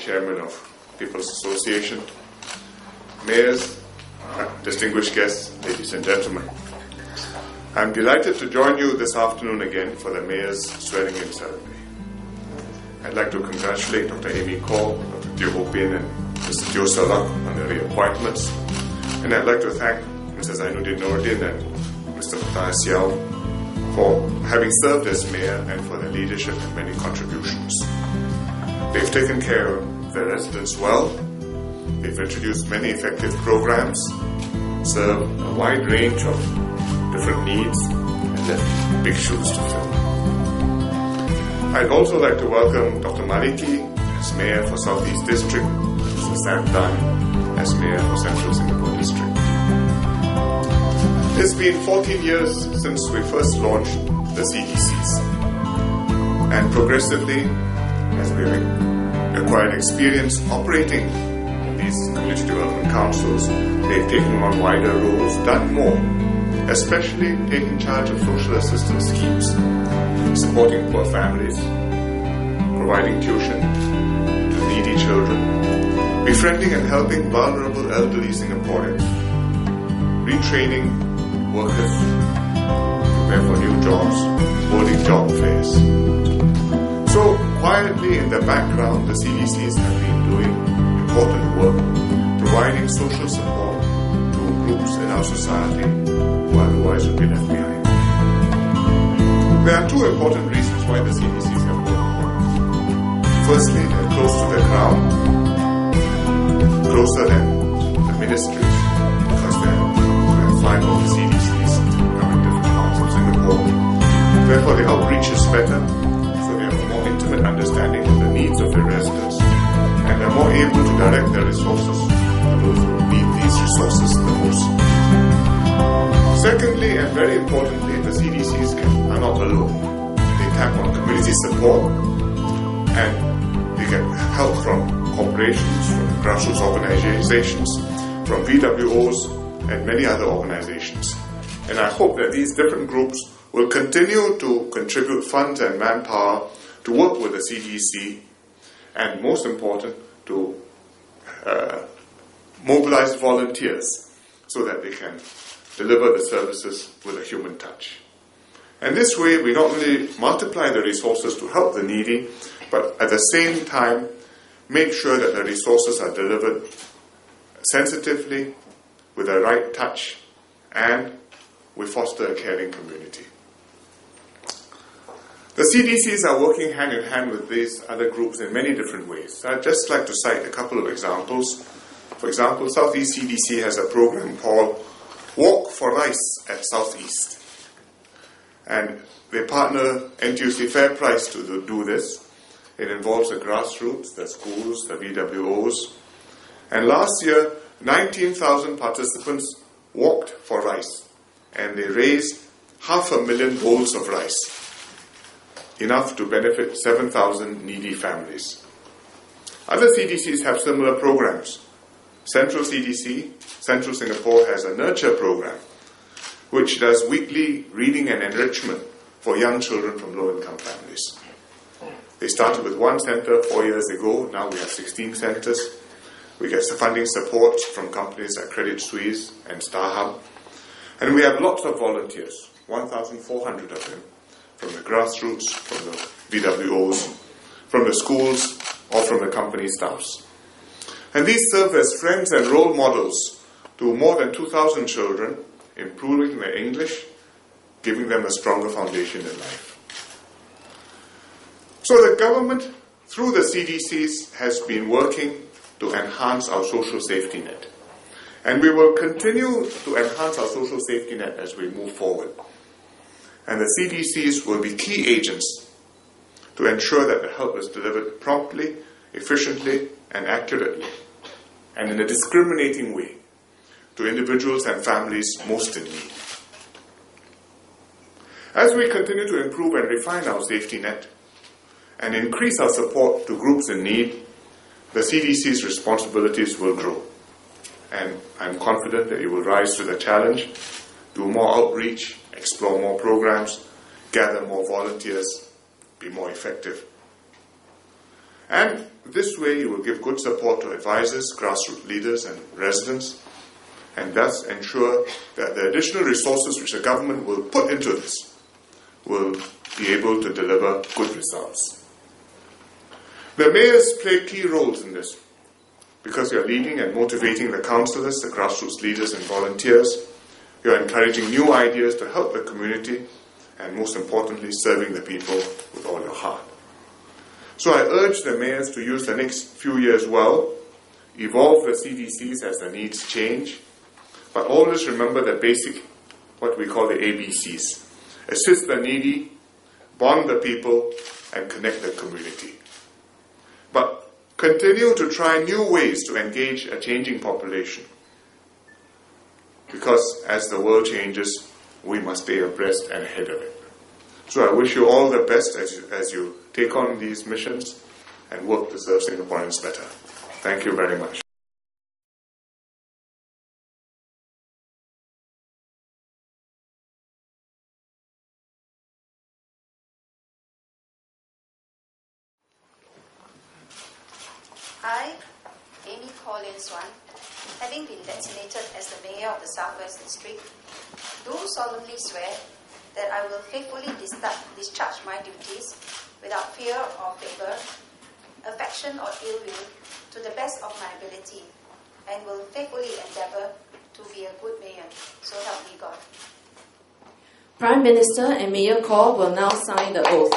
Chairman of People's Association, mayors, distinguished guests, ladies and gentlemen. I'm delighted to join you this afternoon again for the Mayor's swearing-in ceremony. I'd like to congratulate Dr. Amy Call, Dr. Teo Ho Pin and Mr. Teo Salak on their reappointments. And I'd like to thank Mr. Zainuddin Noordin and Mr. Matthias Yao for having served as mayor and for their leadership and many contributions. They've taken care of their residents well. They've introduced many effective programs, served a wide range of different needs, and left big shoes to fill. I'd also like to welcome Dr. Maliki as Mayor for Southeast District, Mr. Sam Tan as Mayor for Central Singapore District. It's been 14 years since we first launched the CDCs, and progressively, as we've acquired experience operating in these community development councils, they've taken on wider roles, done more, especially taking charge of social assistance schemes, supporting poor families, providing tuition to needy children, befriending and helping vulnerable elderly Singaporeans, retraining workers, prepare for new jobs, holding job fairs. So, quietly in the background, the CDCs have been doing important work, providing social support to groups in our society who otherwise would be left behind. There are two important reasons why the CDCs have worked well. Firstly, they're close to the ground, closer than the ministries, because they're flying over the CDCs covering different parts of Singapore. Therefore, the outreach is better, so they have a more intimate understanding of the needs of their residents, and are more able to direct their resources to those who need these resources the most. Secondly, and very importantly, the CDCs are not alone. They tap on community support, and they get help from corporations, from grassroots organizations, from VWOs, and many other organizations. And I hope that these different groups will continue to contribute funds and manpower to work with the CDC, and most important, to mobilize volunteers so that they can deliver the services with a human touch. And this way, we not only multiply the resources to help the needy, but at the same time, make sure that the resources are delivered sensitively, with the right touch, and we foster a caring community. The CDCs are working hand in hand with these other groups in many different ways. I'd just like to cite a couple of examples. For example, Southeast CDC has a program called Walk for Rice at Southeast. And they partner NTUC Fair Price to do this. It involves the grassroots, the schools, the VWOs. And last year, 19,000 participants walked for rice, and they raised 500,000 bowls of rice, enough to benefit 7,000 needy families. Other CDCs have similar programs. Central CDC, Central Singapore, has a nurture program, which does weekly reading and enrichment for young children from low-income families. They started with one center 4 years ago. Now we have 16 centers. We get funding support from companies like Credit Suisse and StarHub. And we have lots of volunteers, 1,400 of them, from the grassroots, from the VWOs, from the schools, or from the company staffs. And these serve as friends and role models to more than 2,000 children, improving their English, giving them a stronger foundation in life. So the government, through the CDCs, has been working to enhance our social safety net. And we will continue to enhance our social safety net as we move forward. And the CDCs will be key agents to ensure that the help is delivered promptly, efficiently, and accurately, and in a discriminating way to individuals and families most in need. As we continue to improve and refine our safety net and increase our support to groups in need, the CDC's responsibilities will grow. And I'm confident that it will rise to the challenge, do more outreach, explore more programs, gather more volunteers, be more effective. And this way you will give good support to advisors, grassroots leaders and residents, and thus ensure that the additional resources which the government will put into this will be able to deliver good results. The mayors play key roles in this because you are leading and motivating the councillors, the grassroots leaders and volunteers. You are encouraging new ideas to help the community and, most importantly, serving the people with all your heart. So I urge the mayors to use the next few years well, evolve the CDCs as the needs change, but always remember the basic, what we call the ABCs. Assist the needy, bond the people, and connect the community. But continue to try new ways to engage a changing population. Because as the world changes, we must stay abreast and ahead of it. So I wish you all the best as you take on these missions and work to serve Singaporeans better. Thank you very much. I, Amy Collins-Swan, having been designated as the Mayor of the Southwest District, do solemnly swear that I will faithfully discharge my duties without fear or favour, affection or ill will, to the best of my ability, and will faithfully endeavour to be a good mayor. So help me God. Prime Minister and Mayor Khaw will now sign the oath.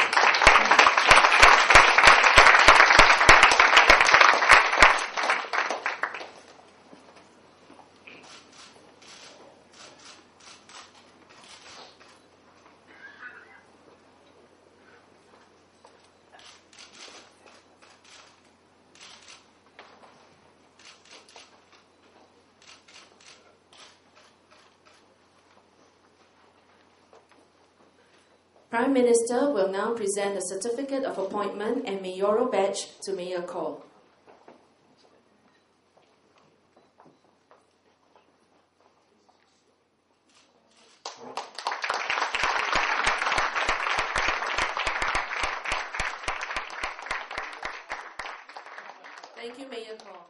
Prime Minister will now present the Certificate of Appointment and Mayoral Badge to Mayor Khaw. Thank you, Mayor Khaw.